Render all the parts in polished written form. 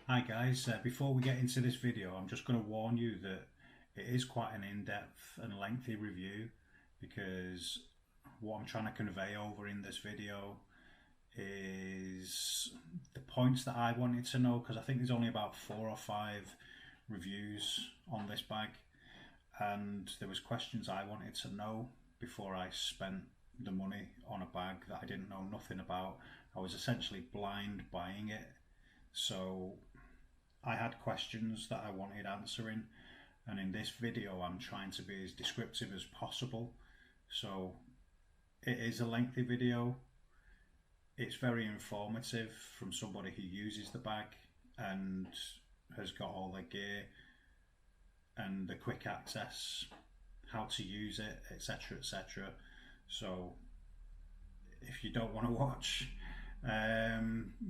Hi guys, before we get into this video, I'm just going to warn you that it is quite an in-depth and lengthy review because what I'm trying to convey over in this video is the points that I wanted to know, because I think there's only about 4 or 5 reviews on this bag, and there was questions I wanted to know before I spent the money on a bag that I didn't know nothing about. I was essentially blind buying it, so I had questions that I wanted answering, and in this video I'm trying to be as descriptive as possible. So it is a lengthy video. It's very informative from somebody who uses the bag and has got all their gear and the quick access, how to use it, etc, etc. So if you don't want to watch,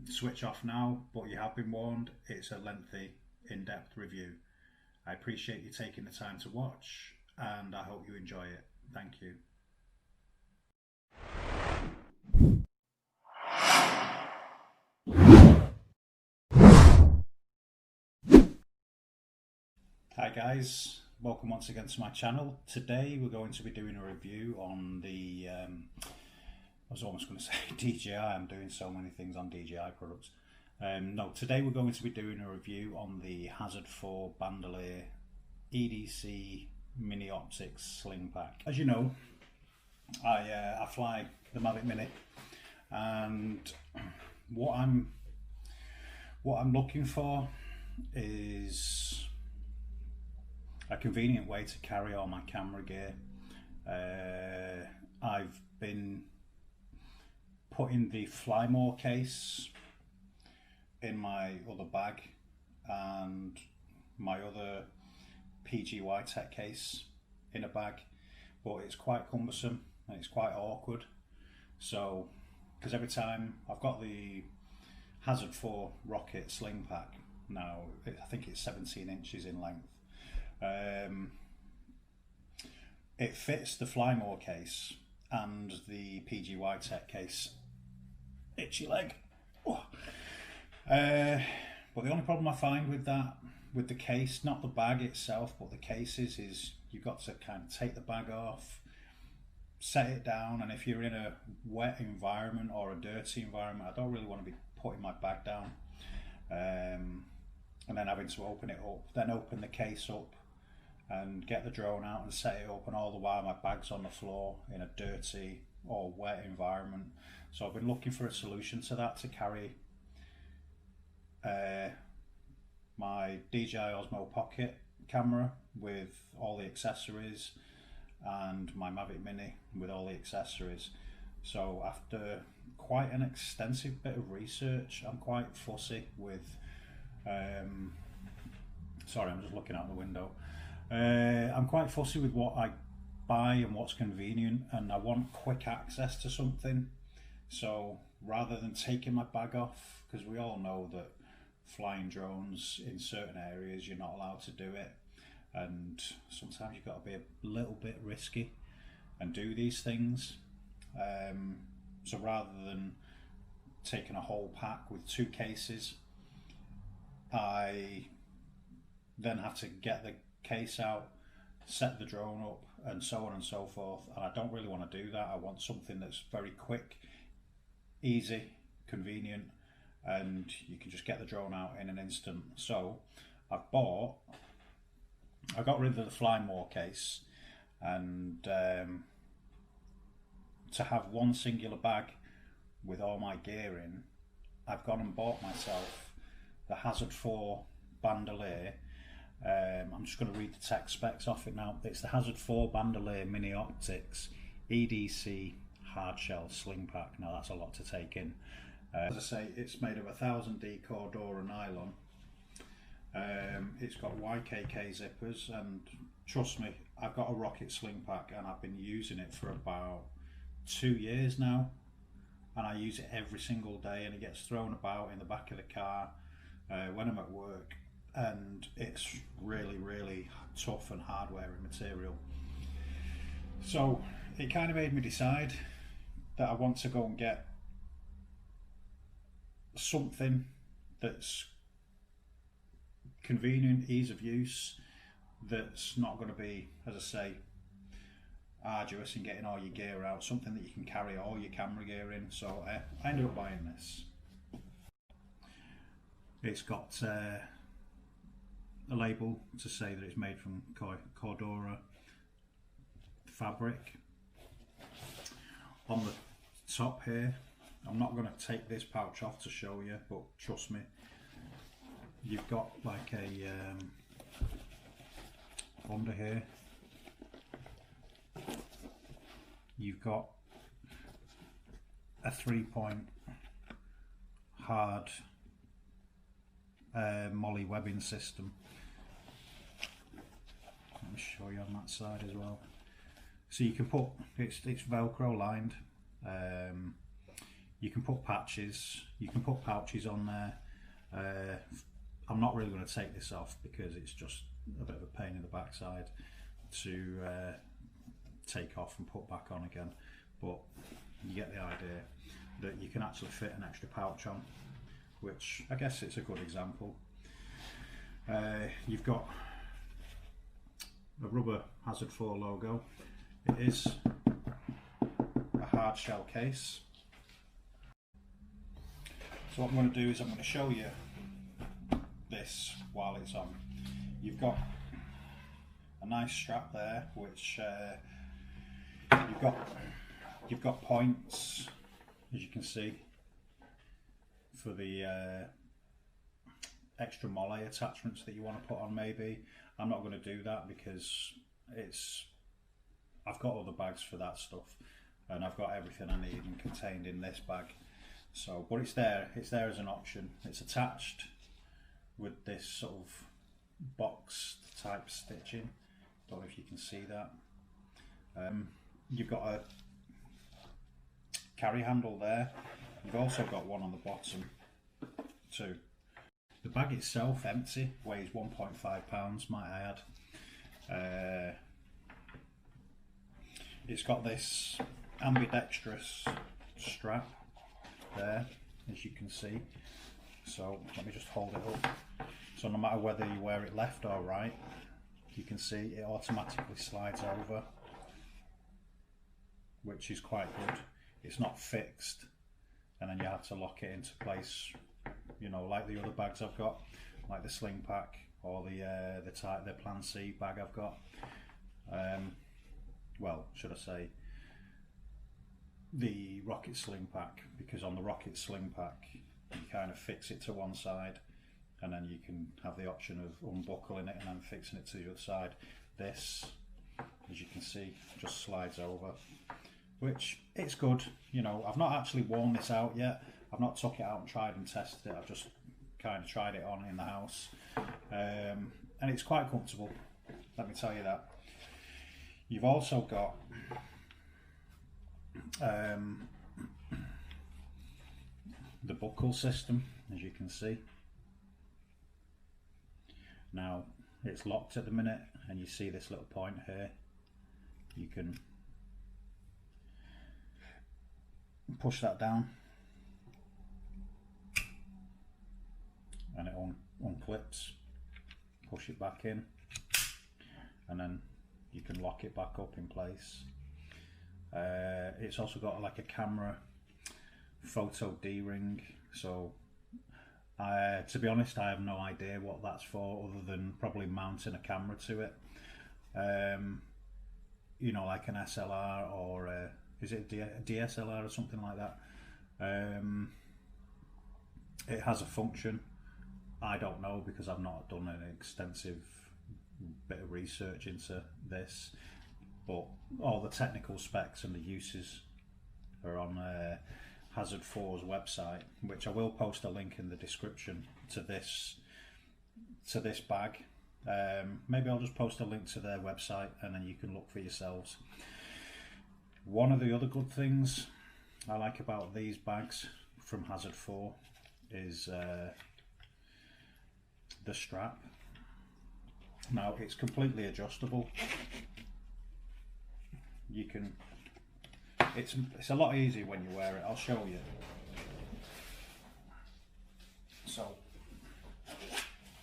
switch off now, but you have been warned, it's a lengthy, in-depth review. I appreciate you taking the time to watch, and I hope you enjoy it. Thank you. Hi guys, welcome once again to my channel. Today we're going to be doing a review on the I was almost going to say DJI. I'm doing so many things on DJI products. No, today we're going to be doing a review on the Hazard 4 Bandoleer EDC Mini Optics Slingpack. As you know, I fly the Mavic Mini, and what I'm looking for is a convenient way to carry all my camera gear. I've been putting the Flymore case in my other bag and my other PGY Tech case in a bag, but it's quite cumbersome and it's quite awkward. So, because every time I've got the Hazard 4 Rocket Slingpack now, I think it's 17 inches in length. It fits the Flymore case and the PGY Tech case. Itchy leg. Oh. But the only problem I find with that, with the case, not the bag itself, but the cases, is you've got to kind of take the bag off, set it down, and if you're in a wet environment or a dirty environment, I don't really want to be putting my bag down, and then having to open it up, then open the case up and get the drone out and set it up, and all the while my bag's on the floor in a dirty or wet environment. So I've been looking for a solution to that, to carry my DJI Osmo Pocket camera with all the accessories and my Mavic Mini with all the accessories. So after quite an extensive bit of research, I'm quite fussy with sorry, I'm just looking out the window. I'm quite fussy with what I buy and what's convenient, and I want quick access to something. So rather than taking my bag off, because we all know that flying drones in certain areas you're not allowed to do it, and sometimes you've got to be a little bit risky and do these things. So rather than taking a whole pack with 2 cases, I then have to get the case out, set the drone up, and so on and so forth, and I don't really want to do that. I want something that's very quick, easy, convenient, and you can just get the drone out in an instant. So I got rid of the Flymore case, and to have one singular bag with all my gear in, I've gone and bought myself the Hazard 4 Bandoleer. I'm just going to read the tech specs off it now. It's the Hazard 4 Bandoleer Mini Optics EDC Hardshell Slingpack. Now that's a lot to take in. As I say, it's made of 1000D Cordura nylon. It's got YKK zippers, and trust me, I've got a Rocket Slingpack and I've been using it for about 2 years now, and I use it every single day, and it gets thrown about in the back of the car when I'm at work, and it's really tough and hard wearing material. So it kind of made me decide that I want to go and get something that's convenient, ease of use, that's not going to be, as I say, arduous in getting all your gear out, something that you can carry all your camera gear in. So I ended up buying this. It's got a label to say that it's made from Cordura fabric. On the top here, I'm not going to take this pouch off to show you, but trust me, you've got like a under here, you've got a 3-point hard molly webbing system. Let me show you on that side as well. So you can put, it's Velcro lined. You can put patches, you can put pouches on there. I'm not really going to take this off because it's just a bit of a pain in the backside to take off and put back on again, but you get the idea that you can actually fit an extra pouch on, which I guess it's a good example. You've got a rubber Hazard 4 logo. It is a hard shell case. So what I'm going to do is I'm going to show you this while it's on. You've got a nice strap there, which you've got points, as you can see, for the extra molle attachments that you want to put on. Maybe I'm not going to do that because I've got other bags for that stuff, and I've got everything I need and contained in this bag. So, but it's there as an option. It's attached with this sort of box type stitching. Don't know if you can see that. You've got a carry handle there. You've also got one on the bottom too. The bag itself, empty, weighs 1.5 pounds, might I add. It's got this ambidextrous strap there, as you can see. So let me just hold it up. So no matter whether you wear it left or right, you can see it automatically slides over, which is quite good. It's not fixed, and then you have to lock it into place, you know, like the other bags I've got, like the Slingpack or the Plan C bag I've got. Well, should I say the Rocket Slingpack, because on the Rocket Slingpack you kind of fix it to one side and then you can have the option of unbuckling it and then fixing it to the other side. This, as you can see, just slides over, which it's good. You know, I've not actually worn this out yet. I've not took it out and tried and tested it. I've just kind of tried it on in the house, and it's quite comfortable, let me tell you that. You've also got the buckle system, as you can see. Now it's locked at the minute, and you see this little point here. You can push that down and it unclips, push it back in, and then you can lock it back up in place. It's also got like a camera photo D-ring, so to be honest, I have no idea what that's for, other than probably mounting a camera to it. You know, like an SLR or is it a DSLR or something like that. It has a function. I don't know, because I've not done an extensive bit of research into this, but all the technical specs and the uses are on Hazard 4's website, which I will post a link in the description to this bag. Maybe I'll just post a link to their website and then you can look for yourselves. One of the other good things I like about these bags from Hazard 4 is the strap. Now it's completely adjustable. You can, it's a lot easier when you wear it. I'll show you. So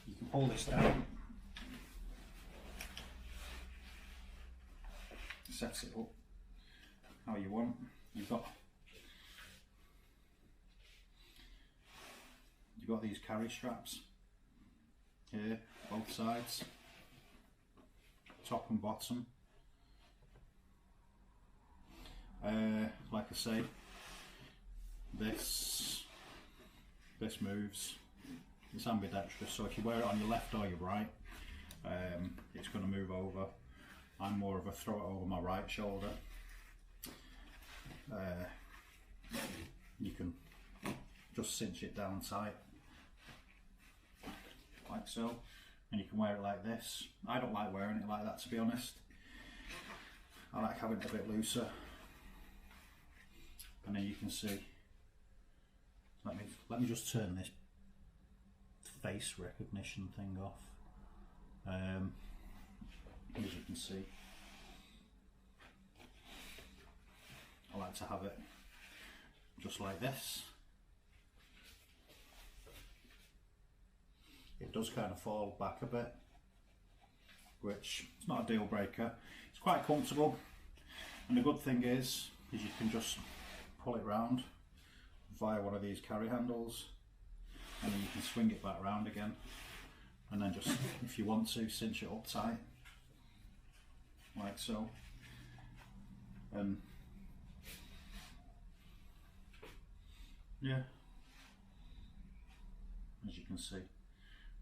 you can pull this down, sets it up how you want. You've got these carry straps here, both sides, top and bottom. Like I say, this moves. It's ambidextrous, so if you wear it on your left or your right, it's going to move over. I'm more of a throw it over my right shoulder. You can just cinch it down tight, like so, and you can wear it like this. I don't like wearing it like that, to be honest. I like having it a bit looser. And then you can see, let me just turn this face recognition thing off. As you can see, I like to have it just like this. It does kind of fall back a bit, which is not a deal breaker. It's quite comfortable, and the good thing is you can just pull it round via one of these carry handles, and then you can swing it back round again, and then just, if you want to, cinch it up tight, like so. And yeah, as you can see.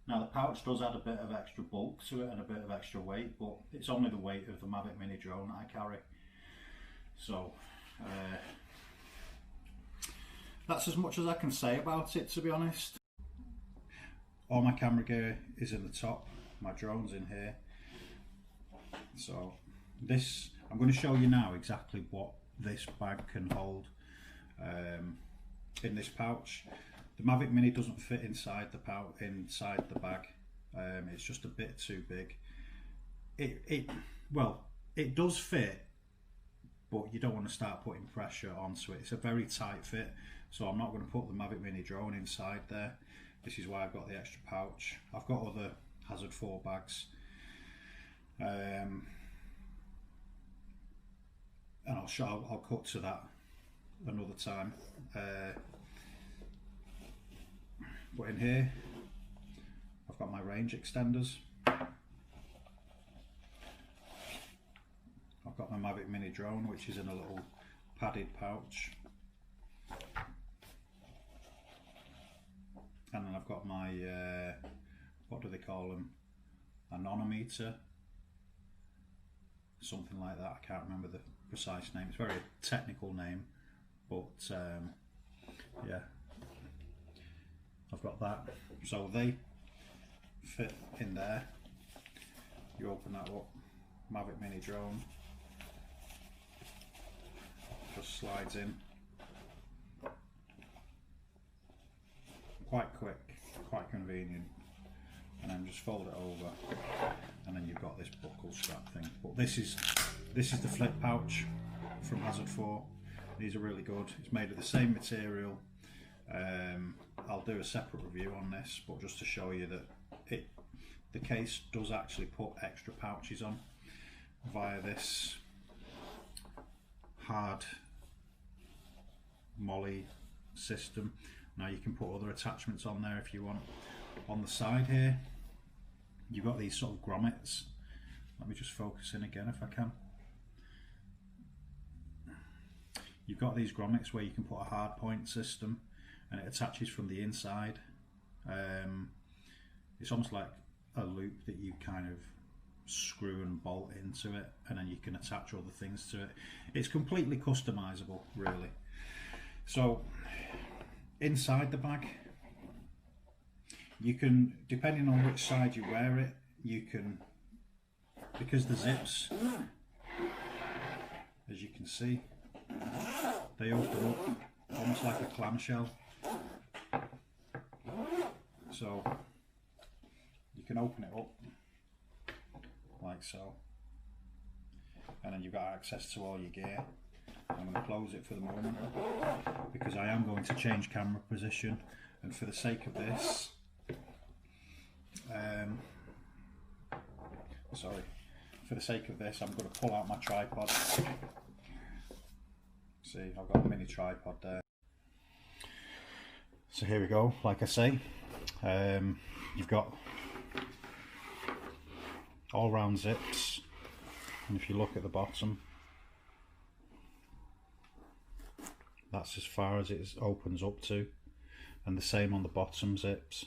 Now the pouch does add a bit of extra bulk to it and a bit of extra weight, but it's only the weight of the Mavic Mini drone that I carry. So that's as much as I can say about it, to be honest. All my camera gear is in the top, my drone's in here. So this, I'm going to show you now exactly what this bag can hold in this pouch. The Mavic Mini doesn't fit inside the pouch, inside the bag. It's just a bit too big. Well, it does fit, but you don't want to start putting pressure onto it. It's a very tight fit, so I'm not going to put the Mavic Mini drone inside there. This is why I've got the extra pouch. I've got other Hazard 4 bags, and I'll cut to that another time. But in here, I've got my range extenders. I've got my Mavic Mini drone, which is in a little padded pouch. And then I've got my, what do they call them? Anemometer? Something like that, I can't remember the precise name. It's a very technical name, but yeah. I've got that, so they fit in there. You open that up, Mavic Mini drone, just slides in. Quite quick, quite convenient, and then just fold it over, and then you've got this buckle strap thing. But this is the flip pouch from Hazard 4. These are really good. It's made of the same material. I'll do a separate review on this, but just to show you that the case does actually put extra pouches on via this hard molly system. Now you can put other attachments on there if you want. On the side here, you've got these sort of grommets. Let me just focus in again if I can. You've got these grommets where you can put a hard point system, and it attaches from the inside. It's almost like a loop that you kind of screw and bolt into it, and then you can attach other things to it. It's completely customizable, really. So inside the bag, you can, depending on which side you wear it, you can, because the zips, as you can see, they open up almost like a clamshell. So you can open it up like so, and then you've got access to all your gear. I'm going to close it for the moment because I am going to change camera position, and for the sake of this, sorry, for the sake of this, I'm going to pull out my tripod. See, I've got a mini tripod there. So here we go, like I say, you've got all round zips, and if you look at the bottom, that's as far as it opens up to, and the same on the bottom zips.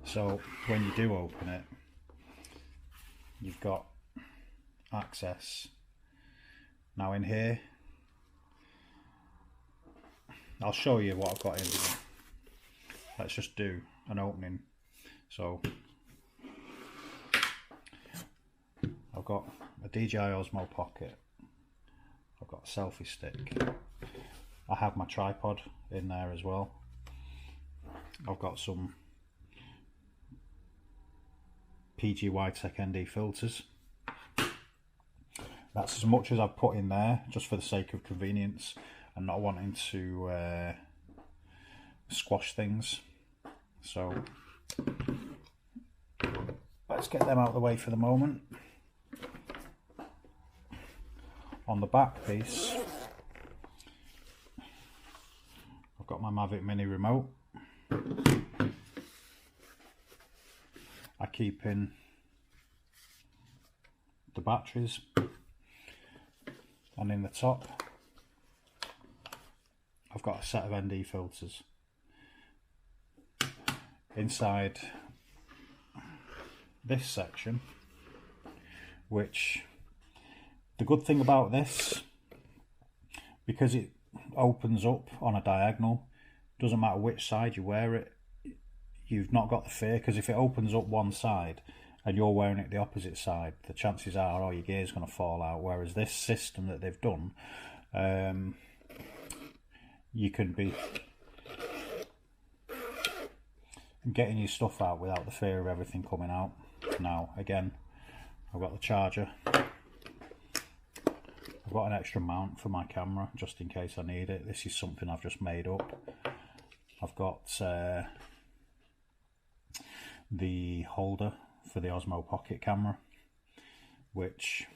So when you do open it, you've got access. Now in here, I'll show you what I've got in here. Let's just do an opening. So I've got a DJI Osmo Pocket, I've got a selfie stick, I have my tripod in there as well, I've got some PG Tech ND filters. That's as much as I've put in there, just for the sake of convenience and not wanting to squash things. So let's get them out of the way for the moment. On the back piece, I've got my Mavic Mini remote. I keep in the batteries, and in the top I've got a set of ND filters. Inside this section, which the good thing about this, because it opens up on a diagonal, doesn't matter which side you wear it, you've not got the fear, because if it opens up one side and you're wearing it the opposite side, the chances are your gear's going to fall out. Whereas this system that they've done, you can be getting your stuff out without the fear of everything coming out. Now again, I've got the charger, I've got an extra mount for my camera just in case I need it. This is something I've just made up. I've got the holder for the Osmo Pocket camera, which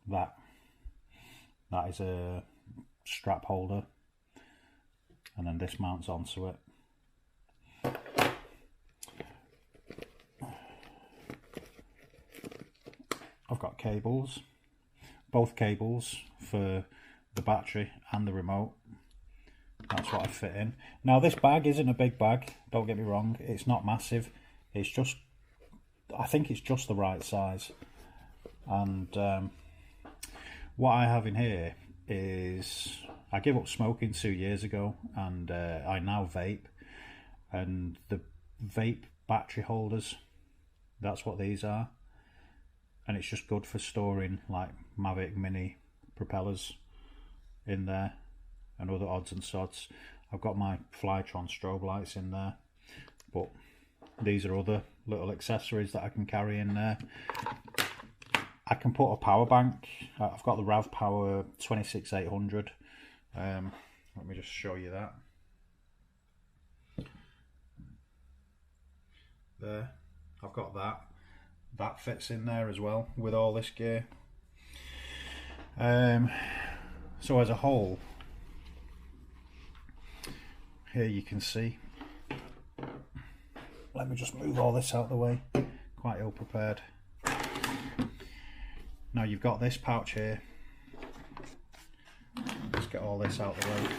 that is a strap holder, and then this mounts onto it. I've got cables, both cables for the battery and the remote. That's what I fit in. Now this bag isn't a big bag, don't get me wrong, it's not massive, it's just, I think it's just the right size. And what I have in here is, I gave up smoking 2 years ago, and I now vape, and the vape battery holders, that's what these are. And it's just good for storing like Mavic Mini propellers in there and other odds and sods. I've got my Flytron strobe lights in there, but these are other little accessories that I can carry in there. I can put a power bank. I've got the RAV Power 26800. Let me just show you that. There, I've got that. That fits in there as well with all this gear. So as a whole, here you can see, let me just move all this out of the way, quite ill prepared. Now you've got this pouch here, let's get all this out of the way.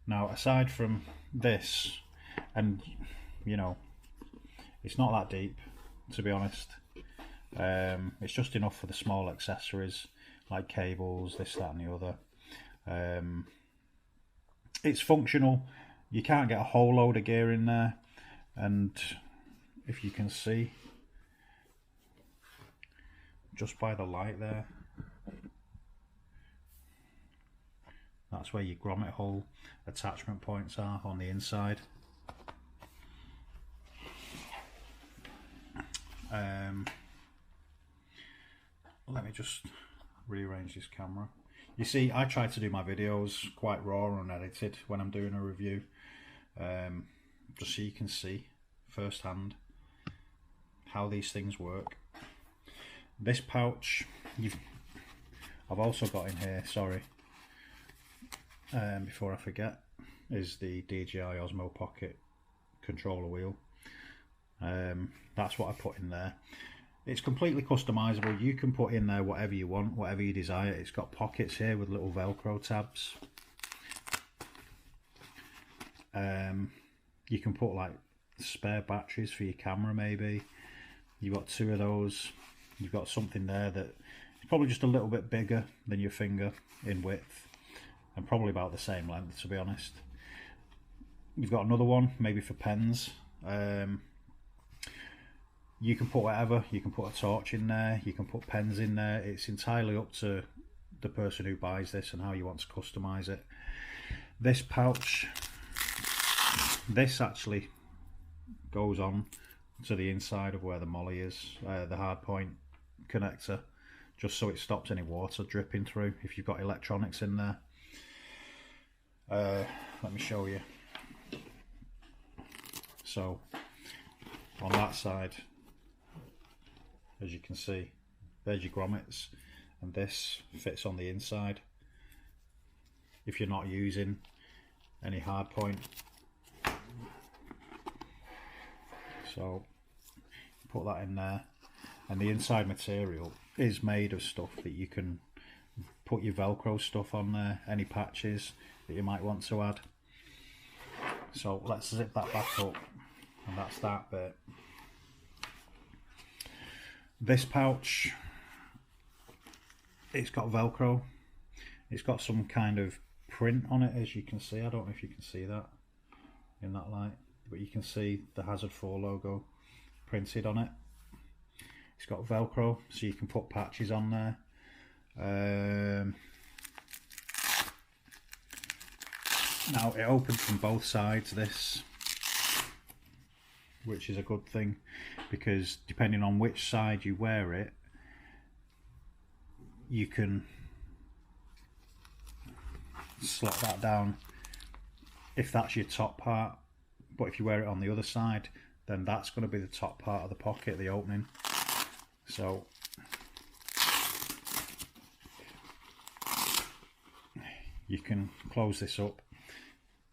Now aside from this, and you know, it's not that deep, to be honest. It's just enough for the small accessories like cables, this, that and the other. It's functional. You can't get a whole load of gear in there, and if you can see just by the light there, that's where your grommet hole attachment points are on the inside. Let me just rearrange this camera. You see, I try to do my videos quite raw and unedited when I'm doing a review. just so you can see firsthand how these things work. This pouch, I've also got in here, sorry, before I forget, is the DJI Osmo Pocket controller wheel. That's what I put in there. It's completely customizable. You can put in there whatever you want, whatever you desire. It's got pockets here with little Velcro tabs. You can put like spare batteries for your camera maybe. You've got 2 of those. You've got something there that is probably just a little bit bigger than your finger in width and probably about the same length, to be honest. You've got another one maybe for pens. You can put whatever. You can put a torch in there, you can put pens in there. It's entirely up to the person who buys this and how you want to customize it. This pouch, this actually goes on to the inside of where the molly is, the hard point connector, just so it stops any water dripping through if you've got electronics in there. Let me show you. So on that side, as you can see, there's your grommets, and this fits on the inside if you're not using any hard point. So put that in there, and the inside material is made of stuff that you can put your Velcro stuff on there, any patches that you might want to add. So let's zip that back up, and that's that bit. This pouch, it's got Velcro, it's got some kind of print on it, as you can see. I don't know if you can see that in that light, but you can see the Hazard 4 logo printed on it. It's got Velcro, so you can put patches on there. Now it opens from both sides, this, which is a good thing, because depending on which side you wear it, you can slot that down if that's your top part. But if you wear it on the other side, then that's going to be the top part of the pocket, the opening. So you can close this up,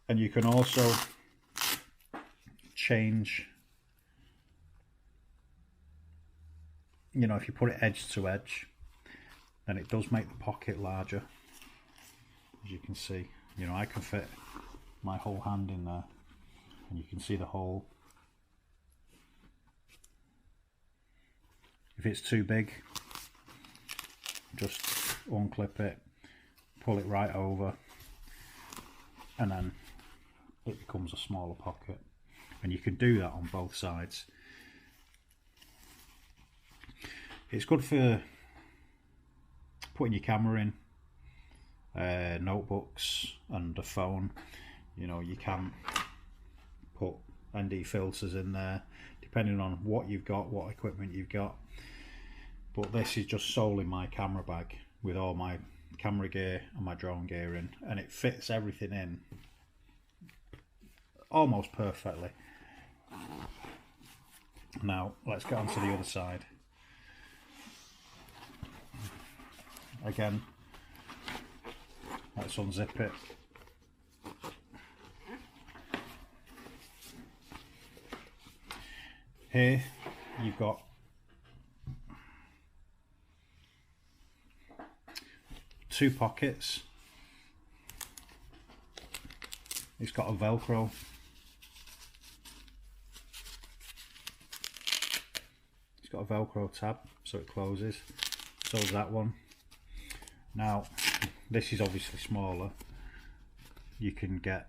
and you can also change, you know, if you put it edge to edge, then it does make the pocket larger. As you can see, you know, I can fit my whole hand in there, and you can see the hole. If it's too big, just unclip it, pull it right over, and then it becomes a smaller pocket. And you can do that on both sides. It's good for putting your camera in, notebooks and a phone. You know, you can put ND filters in there depending on what you've got, what equipment you've got. But this is just solely my camera bag with all my camera gear and my drone gear in, and it fits everything in almost perfectly. Now let's get on to the other side. Again, let's unzip it. Here you've got two pockets. It's got a Velcro. It's got a Velcro tab, so it closes. So is that one. Now, this is obviously smaller. You can get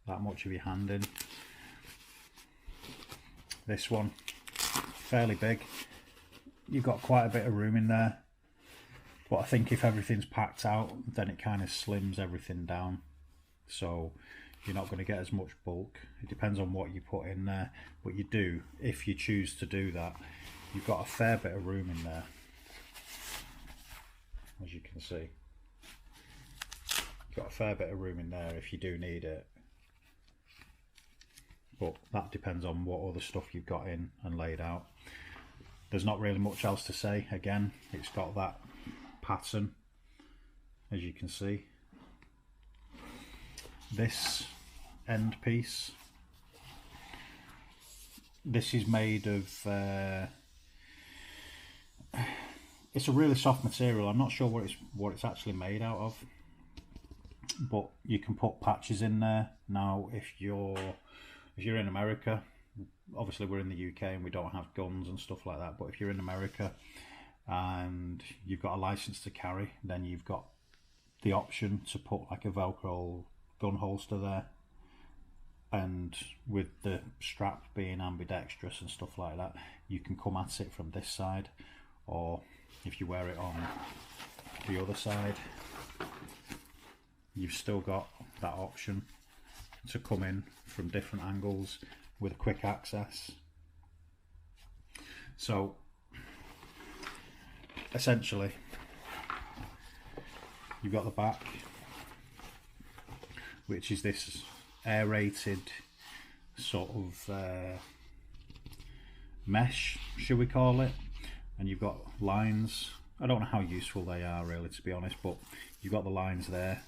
that much of your hand in. This one, fairly big. You've got quite a bit of room in there, but I think if everything's packed out, then it kind of slims everything down, so you're not going to get as much bulk. It depends on what you put in there, but you do, if you choose to do that, you've got a fair bit of room in there, as you can see. You've got a fair bit of room in there if you do need it, but that depends on what other stuff you've got in and laid out. There's not really much else to say. Again, it's got that pattern, as you can see. This end piece, this is made of it's a really soft material. I'm not sure what it's actually made out of, but you can put patches in there. Now if you're in America, obviously we're in the UK and we don't have guns and stuff like that, but if you're in America and you've got a license to carry, then you've got the option to put like a Velcro gun holster there, and with the strap being ambidextrous and stuff like that, you can come at it from this side, or if you wear it on the other side, you've still got that option to come in from different angles with quick access. So essentially you've got the back, which is this aerated sort of mesh, should we call it, and you've got lines. I don't know how useful they are really, to be honest, but you've got the lines there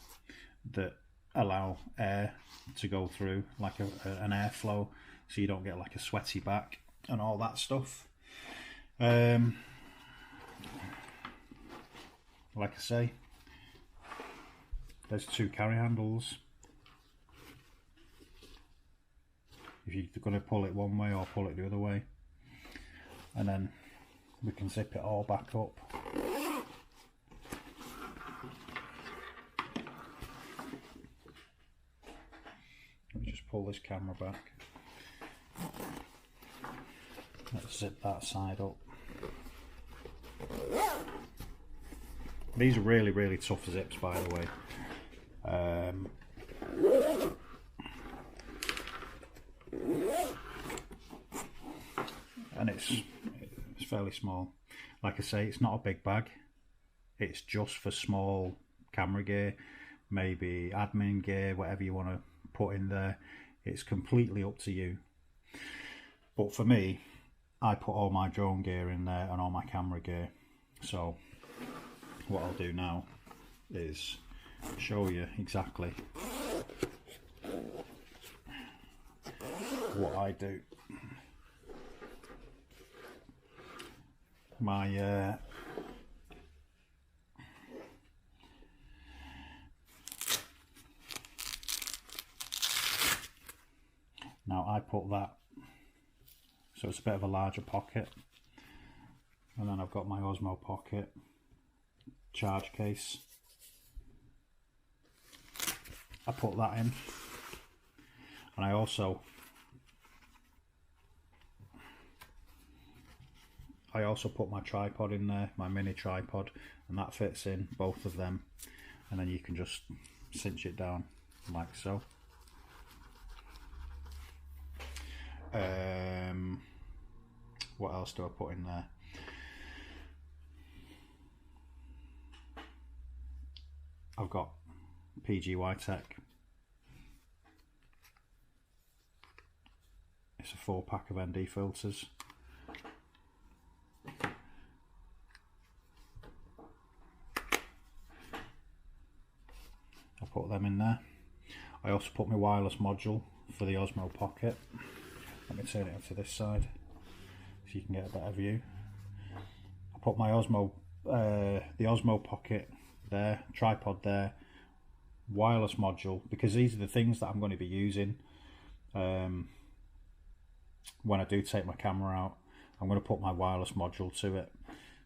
that allow air to go through, like an airflow, so you don't get like a sweaty back and all that stuff. Like I say, there's two carry handles. If you're going to pull it one way or pull it the other way, and then we can zip it all back up. Let me just pull this camera back. Let's zip that side up. These are really, really tough zips, by the way. And it's fairly small. Like I say, it's not a big bag. It's just for small camera gear, maybe admin gear, whatever you want to put in there. It's completely up to you. But for me, I put all my drone gear in there and all my camera gear. So what I'll do now is show you exactly what I do. My now I put that, so it's a bit of a larger pocket, and then I've got my Osmo pocket charge case. I put that in, and I also put my tripod in there, my mini tripod, and that fits in both of them, and then you can just cinch it down like so. What else do I put in there? I've got PGY Tech. It's a 4-pack of ND filters. I put them in there. I also put my wireless module for the Osmo Pocket. Let me turn it up to this side so you can get a better view. I put my Osmo, the Osmo Pocket there, tripod there, wireless module, because these are the things that I'm going to be using when I do take my camera out. I'm going to put my wireless module to it,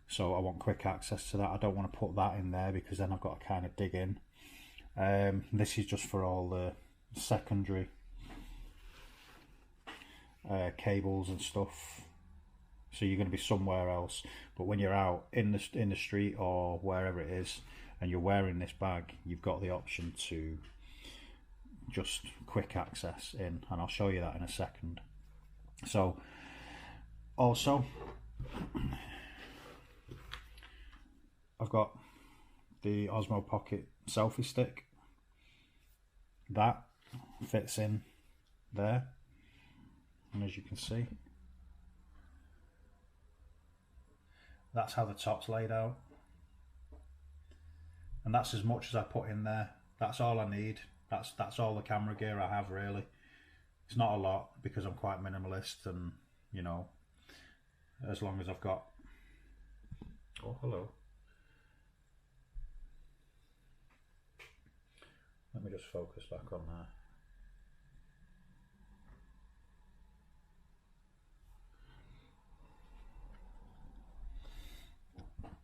so I want quick access to that. I don't want to put that in there because then I've got to kind of dig in. This is just for all the secondary cables and stuff, so you're going to be somewhere else, but when you're out in the street or wherever it is and you're wearing this bag, you've got the option to just quick access in, and I'll show you that in a second. So also I've got the Osmo Pocket selfie stick. that fits in there, and as you can see, that's how the top's laid out, and that's as much as I put in there. That's all I need. That's all the camera gear I have, really. It's not a lot because I'm quite minimalist, and you know, as long as I've got, oh hello, let me just focus back on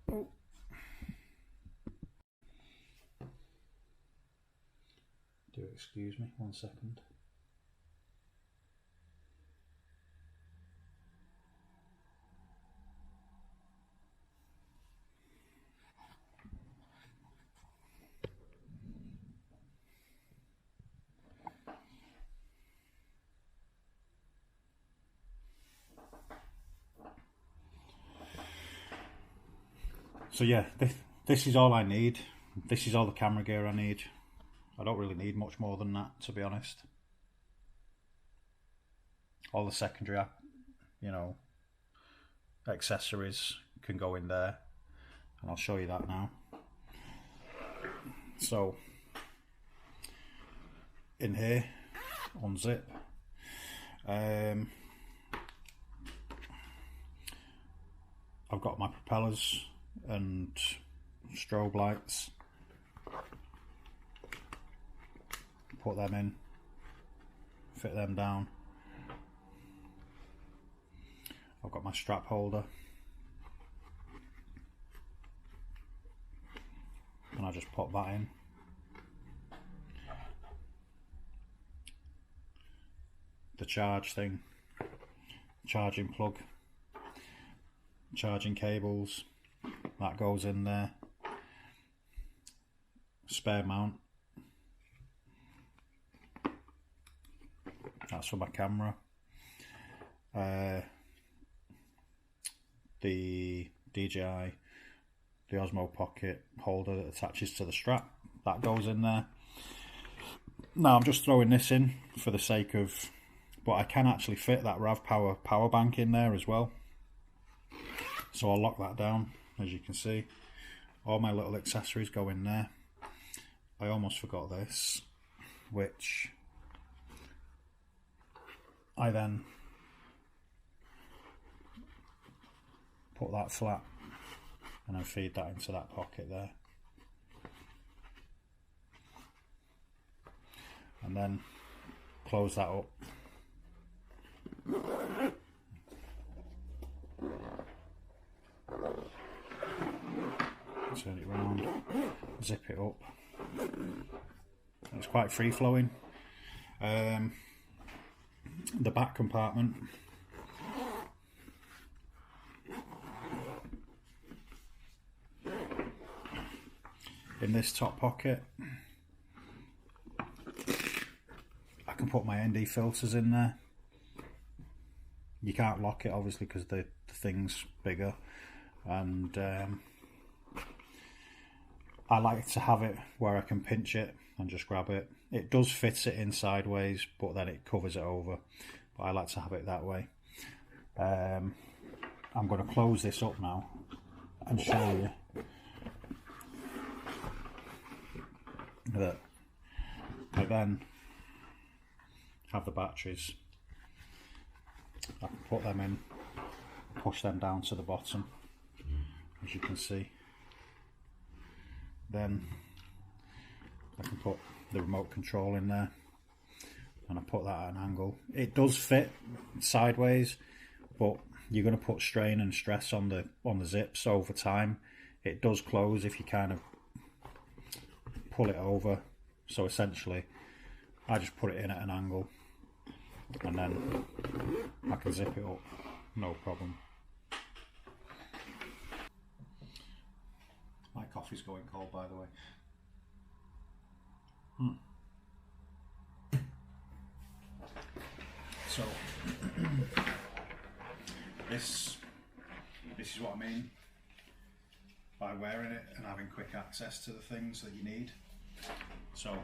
that. Oh. Do excuse me 1 second. So yeah, this is all I need. This is all the camera gear I need. I don't really need much more than that, to be honest. All the secondary, you know, accessories can go in there, and I'll show you that now. So in here, unzip. I've got my propellers and strobe lights. Put them in, fit them down. I've got my strap holder, and I just pop that in. The charge thing, charging plug, charging cables, that goes in there. Spare mount, that's for my camera. The DJI, the Osmo pocket holder that attaches to the strap, that goes in there. Now I'm just throwing this in for the sake of, but I can actually fit that RAV power bank in there as well. So I'll lock that down, as you can see. All my little accessories go in there. I almost forgot this, which I then put that flat and then feed that into that pocket there, and then close that up. Turn it round, zip it up. It's quite free flowing. The back compartment, in this top pocket, I can put my ND filters in there. You can't lock it obviously because the thing's bigger, and I like to have it where I can pinch it and just grab it. It does fit it in sideways, but then it covers it over, but I like to have it that way. I'm going to close this up now and show you that I then have the batteries. I can put them in, push them down to the bottom, as you can see. Then I can put the remote control in there, and I put that at an angle. It does fit sideways, but you're going to put strain and stress on the zips over time. It does close if you kind of pull it over. So essentially I just put it in at an angle, and then I can zip it up, no problem. My coffee's going cold, by the way. So this is what I mean by wearing it and having quick access to the things that you need. So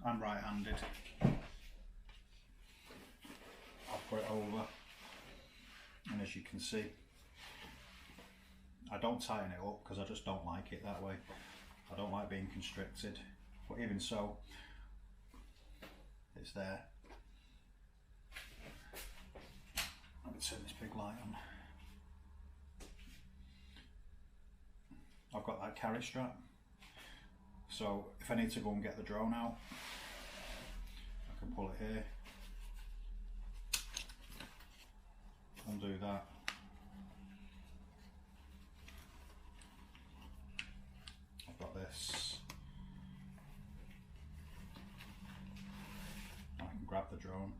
I'm right-handed. I'll put it over, and as you can see, I don't tighten it up because I just don't like it that way. I don't like being constricted, but even so, it's there. Let me turn this big light on. I've got that carry strap, so if I need to go and get the drone out, I can pull it here, undo that, I've got this, I can grab the drone.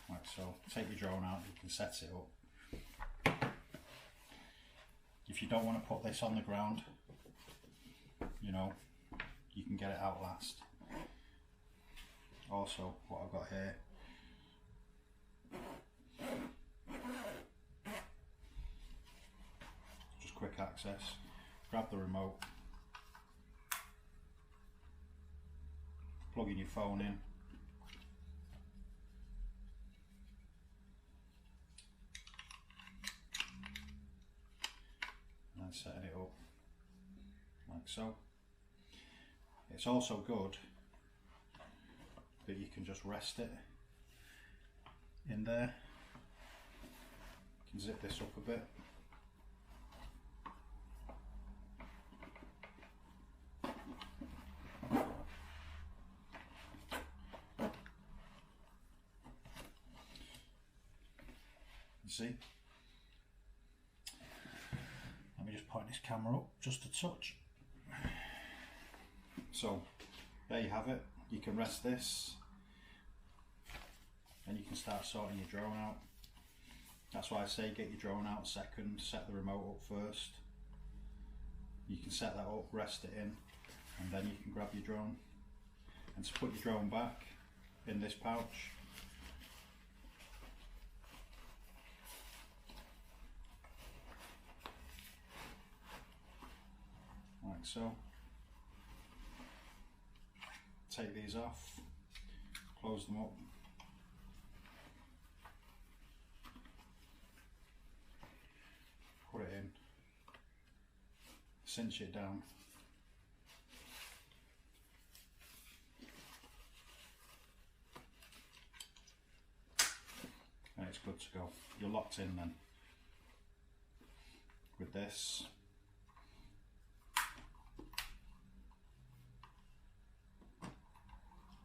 Right, so take your drone out, you can set it up. If you don't want to put this on the ground, you know, you can get it out last. Also, what I've got here, just quick access, grab the remote, plug in your phone in, and setting it up like so. It's also good that you can just rest it in there. You can zip this up a bit. You see? Let me just point this camera up just a touch. So there you have it. You can rest this and you can start sorting your drone out. That's why I say get your drone out second, set the remote up first. You can set that up, rest it in, and then you can grab your drone. And to put your drone back in this pouch, like so. Take these off, close them up, put it in, cinch it down, and it's good to go. You're locked in then. With this,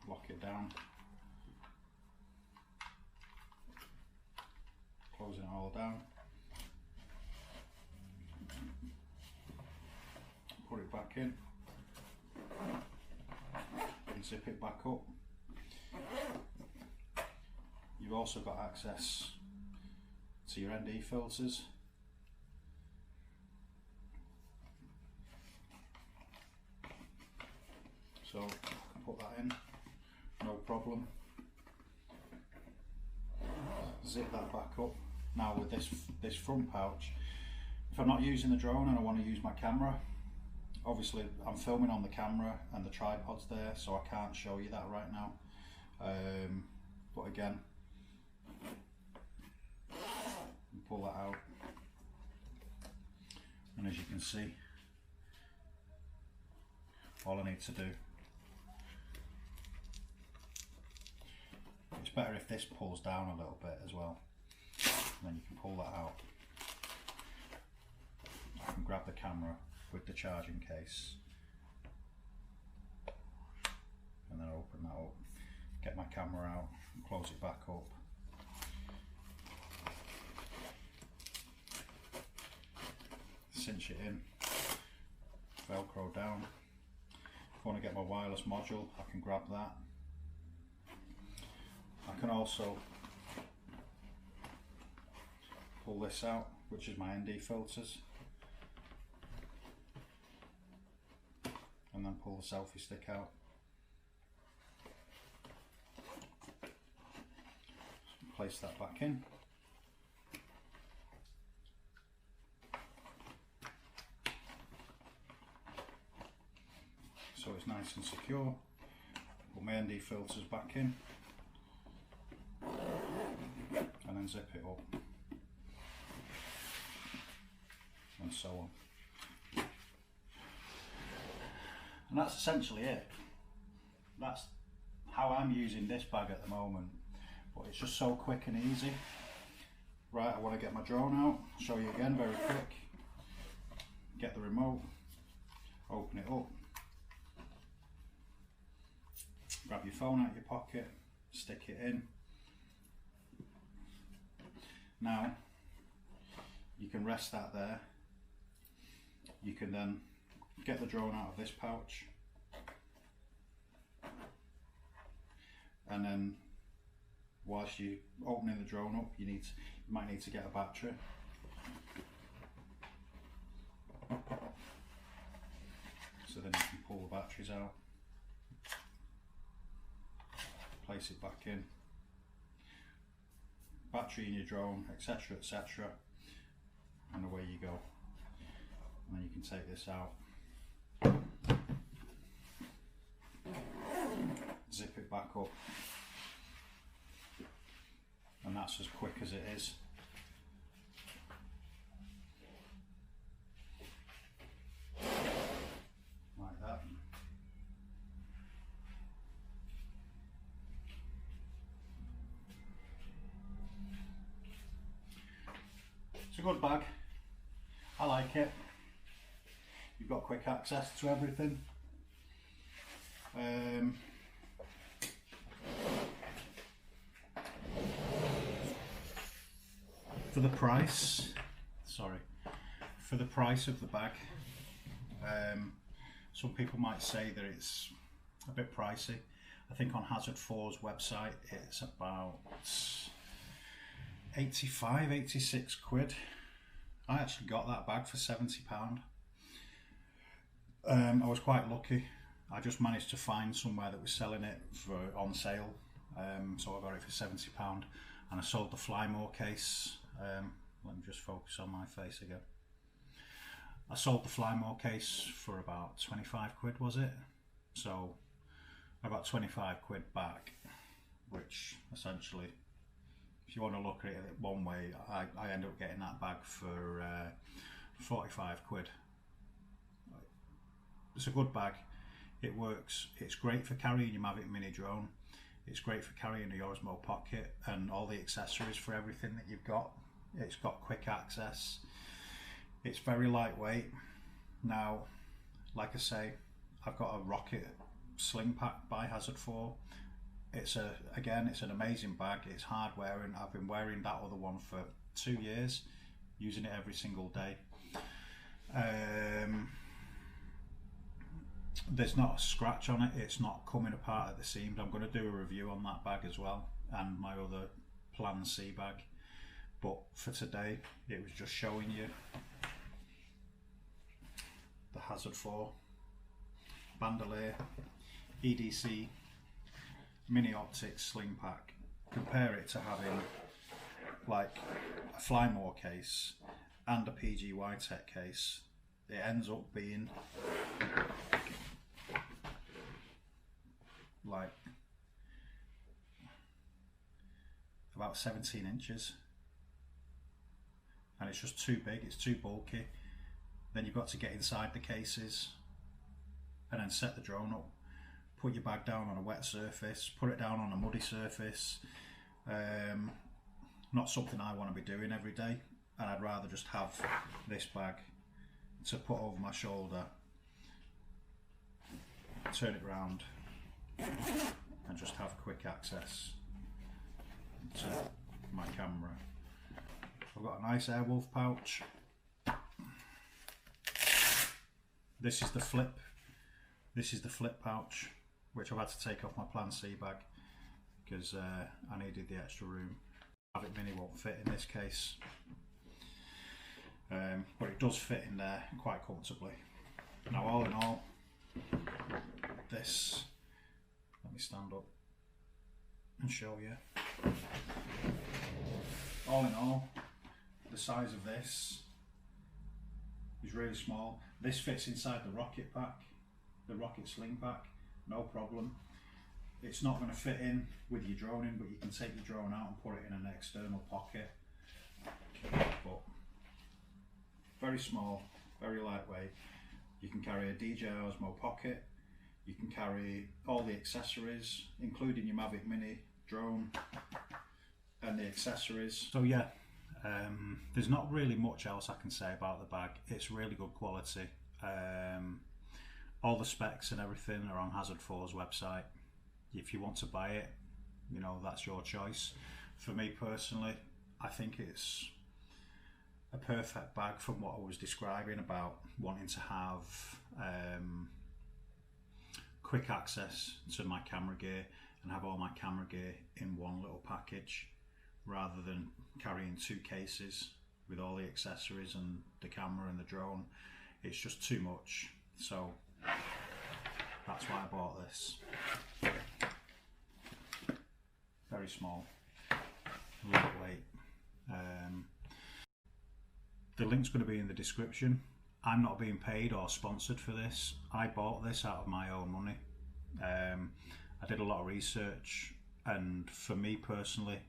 lock it down, closing it all down, put it back in, and zip it back up. You've also got access to your ND filters. So I can put that in. No problem. Zip that back up. Now with this front pouch, if I'm not using the drone and I want to use my camera, obviously I'm filming on the camera and the tripod's there, so I can't show you that right now. But again, pull that out, and as you can see, all I need to do, it's better if this pulls down a little bit as well, and then you can pull that out. I can grab the camera with the charging case and then open that up, get my camera out and close it back up. Cinch it in, velcro down. If I want to get my wireless module, I can grab that. I can also pull this out, which is my ND filters, and then pull the selfie stick out. Place that back in. nice and secure. Put my ND filters back in and then zip it up, and so on. And that's essentially it. That's how I'm using this bag at the moment, but it's just so quick and easy. Right, I want to get my drone out, show you again very quick. Get the remote, open it up, grab your phone out of your pocket, stick it in. Now you can rest that there. You can then get the drone out of this pouch, and then whilst you're opening the drone up, you might need to get a battery. So then you can pull the batteries out, place it back in, battery in your drone, etc, etc, and away you go. And then you can take this out, zip it back up, and that's as quick as it is. Like that. It's a good bag. I like it. You've got quick access to everything. For the price of the bag, some people might say that it's a bit pricey. I think on Hazard 4's website it's about 85, 86 quid. I actually got that bag for £70. I was quite lucky. I just managed to find somewhere that was selling it on sale, so I got it for £70, and I sold the Flymore case. Let me just focus on my face again. I sold the Flymore case for about 25 quid, was it? So I got 25 quid back, which essentially, if you want to look at it one way, I ended up getting that bag for 45 quid. It's a good bag. It works. It's great for carrying your Mavic mini drone. It's great for carrying the Osmo pocket and all the accessories for everything that you've got. It's got quick access. It's very lightweight. Now, like I say, I've got a Rocket Slingpack by Hazard 4. It's an amazing bag. It's hard wearing. I've been wearing that other one for 2 years, using it every single day. There's not a scratch on it. It's not coming apart at the seams. I'm going to do a review on that bag as well, and my other Plan C bag. But for today, it was just showing you the Hazard 4 Bandoleer EDC mini optics Slingpack. Compare it to having like a Flymore case and a PG Tech case. It ends up being like about 17 inches, and it's just too big, it's too bulky. Then you've got to get inside the cases and then set the drone up, put your bag down on a wet surface, put it down on a muddy surface. Not something I want to be doing every day, and I'd rather just have this bag to put over my shoulder, turn it round, and just have quick access to my camera. I've got a nice Airwolf pouch. This is the flip pouch, which I've had to take off my Plan C bag because I needed the extra room. Mavic Mini won't fit in this case, but it does fit in there quite comfortably. Now, all in all, this, let me stand up and show you. All in all, the size of this is really small. This fits inside the Rocket pack, the Rocket Slingpack, no problem. It's not going to fit in with your drone in, but you can take your drone out and put it in an external pocket. But very small, very lightweight. You can carry a DJI Osmo pocket. You can carry all the accessories, including your Mavic Mini drone and the accessories. So yeah, there's not really much else I can say about the bag. It's really good quality. All the specs and everything are on Hazard 4's website. If you want to buy it, you know, that's your choice. For me personally, I think it's a perfect bag from what I was describing about wanting to have quick access to my camera gear and have all my camera gear in one little package rather than carrying two cases with all the accessories and the camera and the drone. It's just too much, so that's why I bought this. Very small, lightweight. The link's going to be in the description. I'm not being paid or sponsored for this. I bought this out of my own money. I did a lot of research, and for me personally,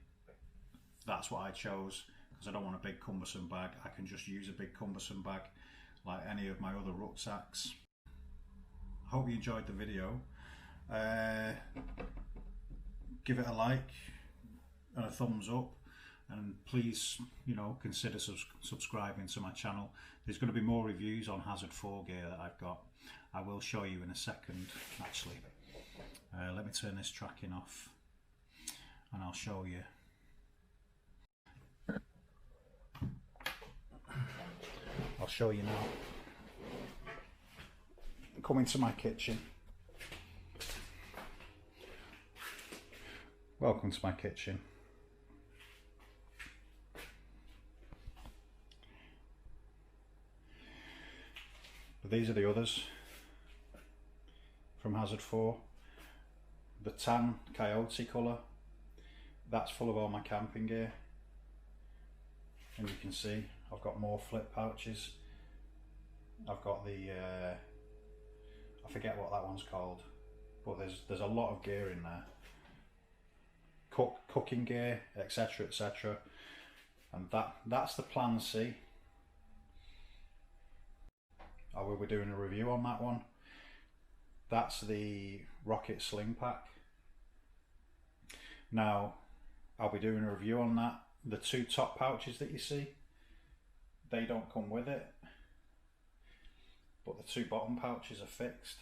that's what I chose, because I don't want a big cumbersome bag. I can just use a big cumbersome bag like any of my other rucksacks. I hope you enjoyed the video. Give it a like and a thumbs up, and please, you know, consider subscribing to my channel. There's going to be more reviews on Hazard 4 gear that I've got. I will show you in a second, actually. Let me turn this tracking off and I'll show you. I'll show you now. Come into my kitchen. Welcome to my kitchen. But these are the others from Hazard 4. The tan coyote colour, that's full of all my camping gear. And you can see I've got more flip pouches. I've got the, I forget what that one's called, but there's a lot of gear in there. Cooking gear, etc, etc, and that's the plan C. I will be doing a review on that one. That's the Rocket Slingpack. Now I'll be doing a review on that. The two top pouches that you see, they don't come with it, but the two bottom pouches are fixed.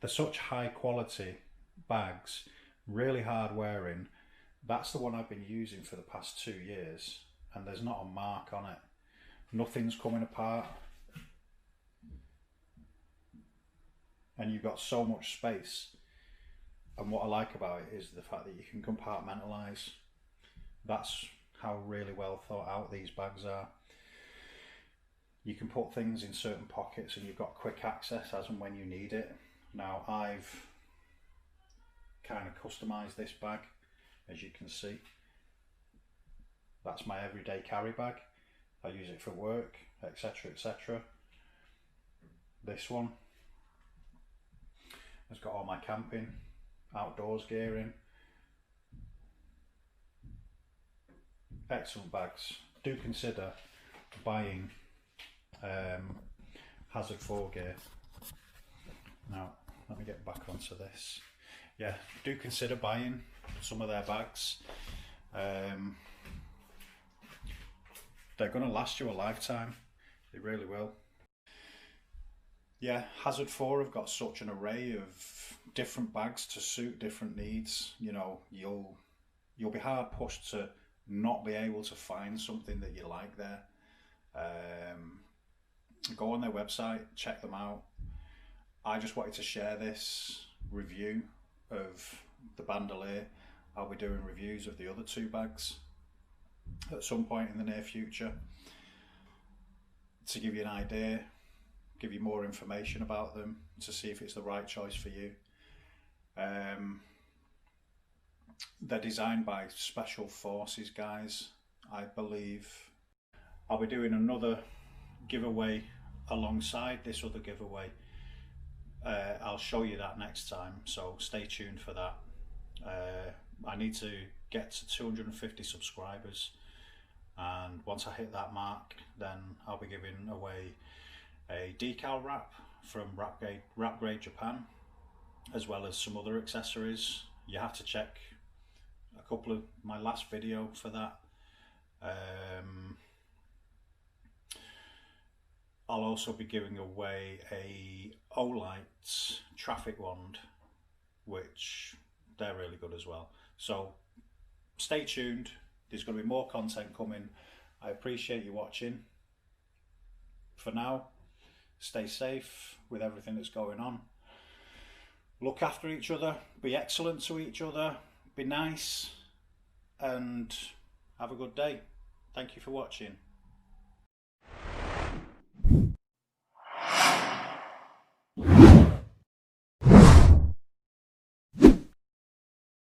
They're such high quality bags, really hard wearing. That's the one I've been using for the past 2 years, and there's not a mark on it. Nothing's coming apart, and you've got so much space. And what I like about it is the fact that you can compartmentalise. That's how really well thought out these bags are. You can put things in certain pockets and you've got quick access as and when you need it. Now I've kind of customised this bag, as you can see. That's my everyday carry bag. I use it for work, etc, etc. This one has got all my camping, outdoors gear in. Excellent bags. Do consider buying Hazard 4 gear. Now let me get back onto this. Yeah, do consider buying some of their bags. They're going to last you a lifetime. They really will. Yeah, Hazard 4 have got such an array of different bags to suit different needs. You know, you'll be hard pushed to not be able to find something that you like there. Go on their website, check them out. I just wanted to share this review of the Bandoleer. I'll be doing reviews of the other two bags at some point in the near future to give you an idea, give you more information about them, to see if it's the right choice for you. They're designed by Special Forces guys, I believe. I'll be doing another giveaway alongside this other giveaway I'll show you that next time, so stay tuned for that. I need to get to 250 subscribers, and once I hit that mark, then I'll be giving away a decal wrap from Wrap Grade Japan, as well as some other accessories. You have to check a couple of my last video for that. I'll also be giving away a Olight traffic wand, which they're really good as well. So stay tuned, there's going to be more content coming. I appreciate you watching. For now, stay safe with everything that's going on. Look after each other, be excellent to each other, be nice, and have a good day. Thank you for watching.